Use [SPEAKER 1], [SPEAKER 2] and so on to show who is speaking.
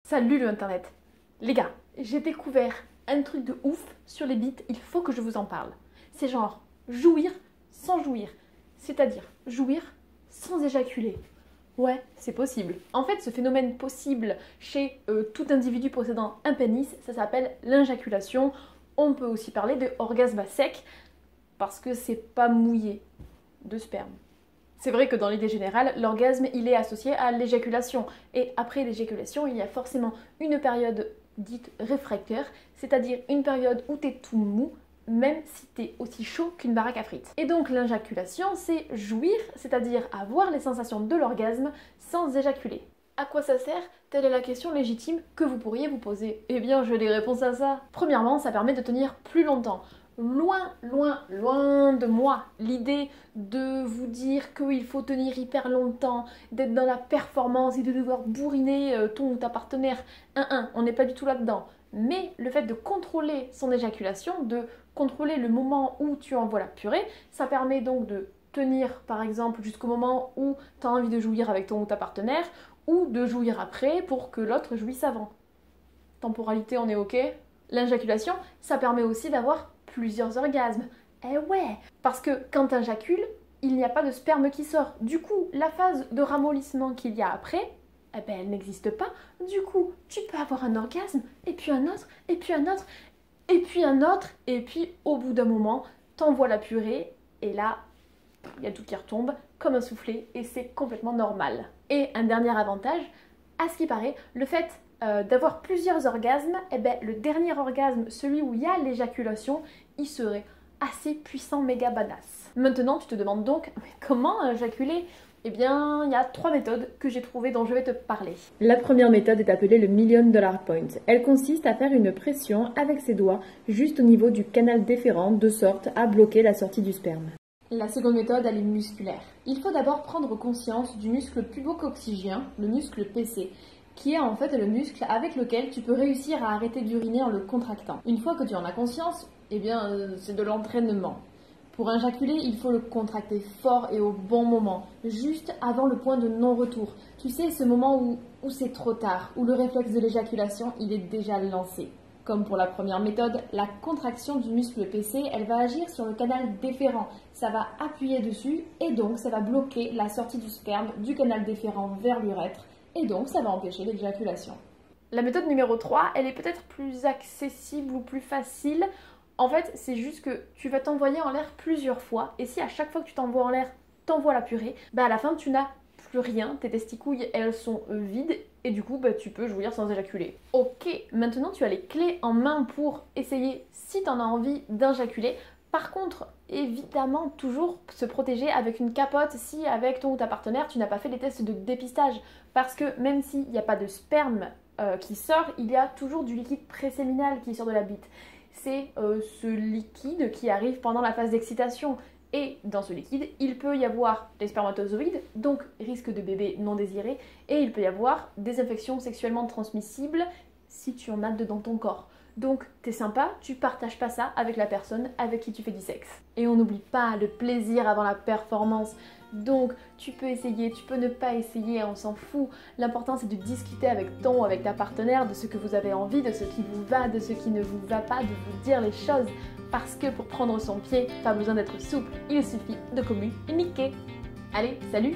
[SPEAKER 1] Salut le internet. Les gars, j'ai découvert un truc de ouf sur les bites, il faut que je vous en parle. C'est genre jouir sans jouir, c'est-à-dire jouir sans éjaculer. Ouais, c'est possible. En fait, ce phénomène possible chez tout individu possédant un pénis, ça s'appelle l'injaculation. On peut aussi parler de orgasme à sec, parce que c'est pas mouillé de sperme. C'est vrai que dans l'idée générale, l'orgasme, il est associé à l'éjaculation. Et après l'éjaculation, il y a forcément une période dite réfractaire, c'est-à-dire une période où t'es tout mou, même si t'es aussi chaud qu'une baraque à frites. Et donc l'injaculation, c'est jouir, c'est-à-dire avoir les sensations de l'orgasme sans éjaculer. À quoi ça sert? Telle est la question légitime que vous pourriez vous poser. Eh bien, j'ai les réponses à ça. Premièrement, ça permet de tenir plus longtemps. Loin, loin, loin de moi l'idée de vous dire qu'il faut tenir hyper longtemps, d'être dans la performance et de devoir bourriner ton ou ta partenaire. On n'est pas du tout là-dedans. Mais le fait de contrôler son éjaculation, de contrôler le moment où tu envoies la purée, ça permet donc de tenir par exemple jusqu'au moment où tu as envie de jouir avec ton ou ta partenaire, ou de jouir après pour que l'autre jouisse avant. Temporalité, on est ok? L'éjaculation, ça permet aussi d'avoir plusieurs orgasmes. Eh ouais, parce que quand t'injacules, il n'y a pas de sperme qui sort. Du coup, la phase de ramollissement qu'il y a après, eh ben, elle n'existe pas. Du coup, tu peux avoir un orgasme, et puis un autre, et puis un autre, et puis un autre, et puis au bout d'un moment, t'envoies la purée, et là, il y a tout qui retombe comme un soufflet, et c'est complètement normal. Et un dernier avantage, à ce qui paraît, le fait d'avoir plusieurs orgasmes, eh ben, le dernier orgasme, celui où il y a l'éjaculation, il serait assez puissant, méga badass. Maintenant, tu te demandes donc, mais comment éjaculer? Eh bien, il y a 3 méthodes que j'ai trouvées dont je vais te parler.
[SPEAKER 2] La première méthode est appelée le $1,000,000 point. Elle consiste à faire une pression avec ses doigts juste au niveau du canal déférent de sorte à bloquer la sortie du sperme.
[SPEAKER 1] La seconde méthode, elle est musculaire. Il faut d'abord prendre conscience du muscle pubococcygien, le muscle PC, qui est en fait le muscle avec lequel tu peux réussir à arrêter d'uriner en le contractant. Une fois que tu en as conscience, eh bien, c'est de l'entraînement. Pour éjaculer, il faut le contracter fort et au bon moment, juste avant le point de non-retour. Tu sais, ce moment où c'est trop tard, où le réflexe de l'éjaculation, il est déjà lancé. Comme pour la première méthode, la contraction du muscle PC, elle va agir sur le canal déférent. Ça va appuyer dessus et donc ça va bloquer la sortie du sperme du canal déférent vers l'urètre et donc ça va empêcher l'éjaculation. La méthode numéro 3, elle est peut-être plus accessible ou plus facile. En fait, c'est juste que tu vas t'envoyer en l'air plusieurs fois et si à chaque fois que tu t'envoies en l'air, t'envoies la purée, bah à la fin tu n'as plus rien, tes testicouilles elles sont vides et du coup bah, tu peux jouir sans éjaculer. Ok, maintenant tu as les clés en main pour essayer si tu en as envie d'injaculer. Par contre, évidemment, toujours se protéger avec une capote si avec ton ou ta partenaire tu n'as pas fait les tests de dépistage. Parce que même s'il n'y a pas de sperme qui sort, il y a toujours du liquide préséminal qui sort de la bite. C'est ce liquide qui arrive pendant la phase d'excitation. Et dans ce liquide, il peut y avoir des spermatozoïdes, donc risque de bébé non désiré, et il peut y avoir des infections sexuellement transmissibles si tu en as dedans ton corps. Donc t'es sympa, tu partages pas ça avec la personne avec qui tu fais du sexe. Et on n'oublie pas le plaisir avant la performance. Donc tu peux essayer, tu peux ne pas essayer, on s'en fout. L'important c'est de discuter avec ton ou avec ta partenaire de ce que vous avez envie, de ce qui vous va, de ce qui ne vous va pas, de vous dire les choses. Parce que pour prendre son pied, pas besoin d'être souple, il suffit de communiquer. Allez, salut!